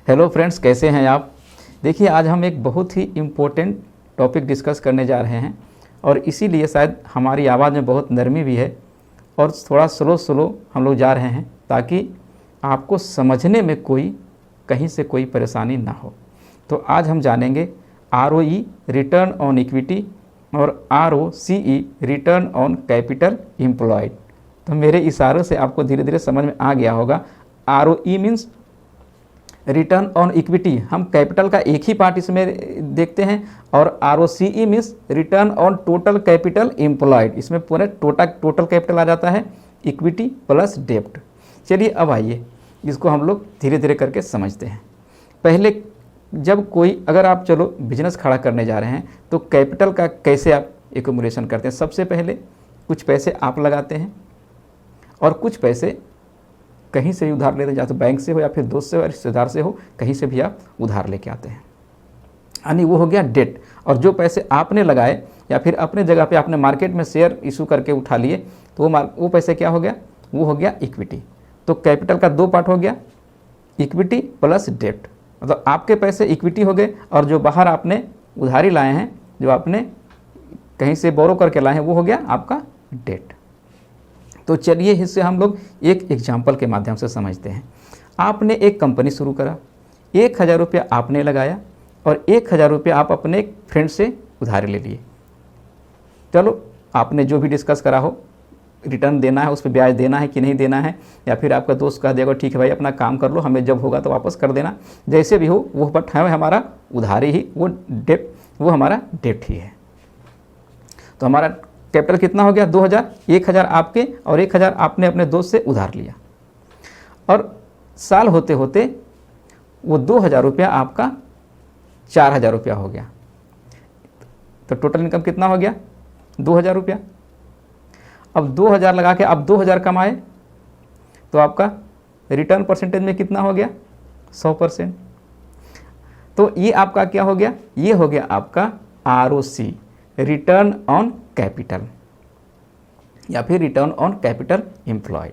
Hello friends, कैसे हैं आप। देखिए, आज हम एक बहुत ही इम्पोर्टेंट टॉपिक डिस्कस करने जा रहे हैं और इसीलिए शायद हमारी आवाज़ में बहुत नरमी भी है और थोड़ा स्लो हम लोग जा रहे हैं ताकि आपको समझने में कहीं से कोई परेशानी ना हो। तो आज हम जानेंगे ROE रिटर्न ऑन इक्विटी और ROCE return on capital employed. तो मेरे इशारों से आपको धीरे धीरे समझ में आ गया होगा। ROE means return on equity, हम कैपिटल का एक ही पार्ट इसमें देखते हैं, और ROCE means return on total capital employed, इसमें पूरे टोटल कैपिटल आ जाता है, इक्विटी प्लस डेब्ट। चलिए अब आइए इसको हम लोग धीरे धीरे करके समझते हैं। पहले जब अगर आप चलो बिजनेस खड़ा करने जा रहे हैं तो कैपिटल का कैसे आप एक्युमुलेशन करते हैं। सबसे पहले कुछ पैसे आप लगाते हैं और कुछ पैसे कहीं से भी उधार लेते हैं, या तो बैंक से हो या फिर दोस्त से हो, रिश्तेदार से हो, कहीं से भी आप उधार लेके आते हैं, यानी वो हो गया डेट। और जो पैसे आपने लगाए या फिर अपने जगह पे आपने मार्केट में शेयर इशू करके उठा लिए तो वो पैसे क्या हो गया, वो हो गया इक्विटी। तो कैपिटल का दो पार्ट हो गया, इक्विटी प्लस डेट। मतलब आपके पैसे इक्विटी हो गए और जो बाहर आपने उधारी लाए हैं, जो आपने कहीं से बोरो करके लाए हैं, वो हो गया आपका डेट। तो चलिए इससे हम लोग एक एग्जाम्पल के माध्यम से समझते हैं। आपने एक कंपनी शुरू करा, 1000 रुपया आपने लगाया और 1000 रुपया आप अपने एक फ्रेंड से उधारी ले लिए। चलो आपने जो भी डिस्कस करा हो, रिटर्न देना है, उस पर ब्याज देना है कि नहीं देना है, या फिर आपका दोस्त कह देगा ठीक है भाई अपना काम कर लो, हमें जब होगा तो वापस कर देना, जैसे भी हो वो, बट है हमारा उधारी ही, वो हमारा डेट ही है। तो हमारा कैपिटल कितना हो गया, 2000। 1000 आपके और 1000 आपने अपने दोस्त से उधार लिया, और साल होते होते वो 2000 रुपया आपका 4000 रुपया हो गया। तो टोटल इनकम कितना हो गया, 2000 रुपया। अब 2000 लगा के आप 2000 कमाए तो आपका रिटर्न परसेंटेज में कितना हो गया, 100%। तो ये आपका क्या हो गया, ये हो गया आपका ROC रिटर्न ऑन कैपिटल या फिर रिटर्न ऑन कैपिटल एम्प्लॉयड।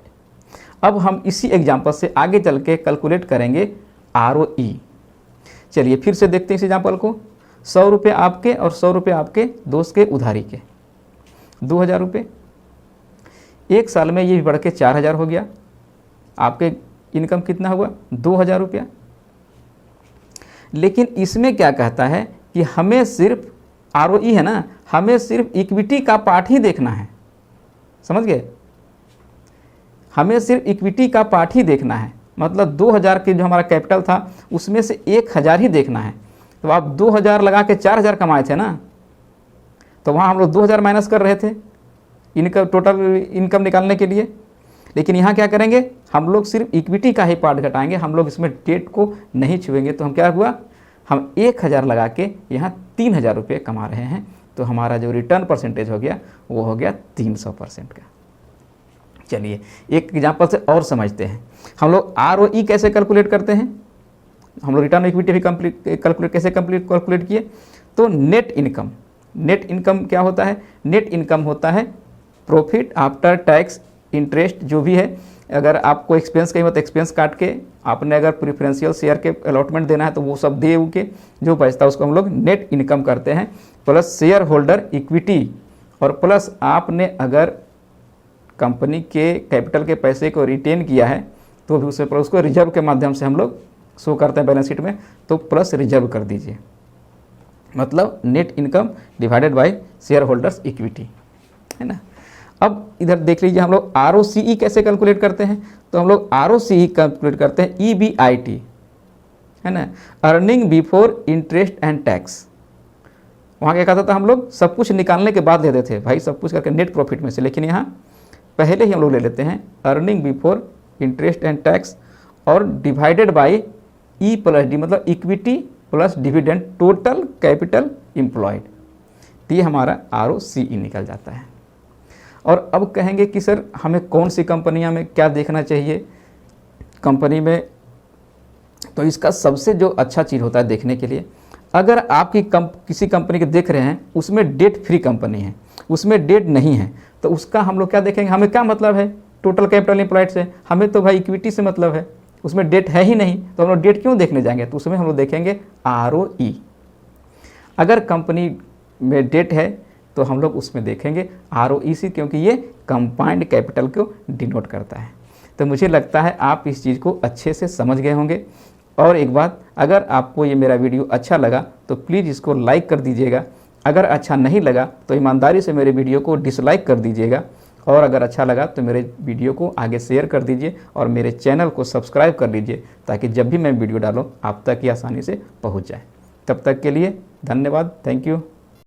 अब हम इसी एग्जांपल से आगे चल के कैलकुलेट करेंगे ROE। चलिए फिर से देखते हैं इस एग्जांपल को। 100 रुपये आपके और 100 रुपये आपके दोस्त के उधारी के, 2000 रुपये। एक साल में ये भी बढ़ के 4000 हो गया। आपके इनकम कितना हुआ, 2000 रुपया। लेकिन इसमें क्या कहता है कि हमें सिर्फ ROE है ना, हमें सिर्फ इक्विटी का पार्ट ही देखना है, समझ गए। हमें सिर्फ इक्विटी का पार्ट ही देखना है, मतलब 2000 के जो हमारा कैपिटल था उसमें से 1000 ही देखना है। तो आप 2000 लगा के 4000 कमाए थे ना, तो वहाँ हम लोग 2000 माइनस कर रहे थे इनकम, टोटल इनकम निकालने के लिए। लेकिन यहाँ क्या करेंगे, हम लोग सिर्फ इक्विटी का ही पार्ट घटाएंगे, हम लोग इसमें डेट को नहीं छुएंगे। तो हम क्या हुआ, हम 1000 लगा के यहाँ 3000 रुपये कमा रहे हैं। तो हमारा जो रिटर्न परसेंटेज हो गया वो हो गया 300% का। चलिए एक एग्जांपल से और समझते हैं। हम लोग ROE कैसे कैलकुलेट करते हैं, हम लोग रिटर्न इक्विटी भी कैलकुलेट किए। तो नेट इनकम क्या होता है, नेट इनकम होता है प्रॉफिट आफ्टर टैक्स इंटरेस्ट जो भी है। अगर आपको एक्सपेंस कहीं तो एक्सपेंस काट के, आपने अगर प्रेफरेंशियल शेयर के अलॉटमेंट देना है तो वो सब दे के जो बचता है उसको हम लोग नेट इनकम करते हैं, प्लस शेयर होल्डर इक्विटी, और प्लस आपने अगर कंपनी के कैपिटल के पैसे को रिटेन किया है तो भी उसको रिजर्व के माध्यम से हम लोग शो करते हैं बैलेंस शीट में, तो प्लस रिजर्व कर दीजिए। मतलब net income divided by share holders equity, है ना। अब इधर देख लीजिए हम लोग ROCE कैसे कैलकुलेट करते हैं। तो हम लोग ROCE कैलकुलेट करते हैं EBIT, है ना, earning before interest and tax. वहाँ क्या कहता था, हम लोग सब कुछ निकालने के बाद लेते थे भाई, सब कुछ करके नेट प्रॉफिट में से। लेकिन यहाँ पहले ही हम लोग ले लेते हैं earning before interest and tax और divided by E plus D, मतलब equity plus dividend total capital employed. तो ये हमारा ROCE निकल जाता है। और अब कहेंगे कि सर हमें कौन सी कंपनियां में क्या देखना चाहिए कंपनी में। तो इसका सबसे जो अच्छा चीज़ होता है देखने के लिए, अगर आपकी किसी कंपनी के देख रहे हैं उसमें डेट फ्री कंपनी है, उसमें डेट नहीं है, तो उसका हम लोग क्या देखेंगे, हमें क्या मतलब है टोटल कैपिटल एम्प्लॉयड से, हमें तो भाई इक्विटी से मतलब है। उसमें डेट है ही नहीं, तो हम लोग डेट क्यों देखने जाएंगे? तो उसमें हम लोग देखेंगे ROE। अगर कंपनी में डेट है तो हम लोग उसमें देखेंगे ROEC, क्योंकि ये कंपाउंड कैपिटल को डिनोट करता है। तो मुझे लगता है आप इस चीज़ को अच्छे से समझ गए होंगे। और एक बात, अगर आपको ये मेरा वीडियो अच्छा लगा तो प्लीज़ इसको लाइक कर दीजिएगा। अगर अच्छा नहीं लगा तो ईमानदारी से मेरे वीडियो को डिसलाइक कर दीजिएगा। और अगर अच्छा लगा तो मेरे वीडियो को आगे शेयर कर दीजिए और मेरे चैनल को सब्सक्राइब कर लीजिए, ताकि जब भी मैं वीडियो डालूँ आप तक ये आसानी से पहुँच जाए। तब तक के लिए धन्यवाद। Thank you.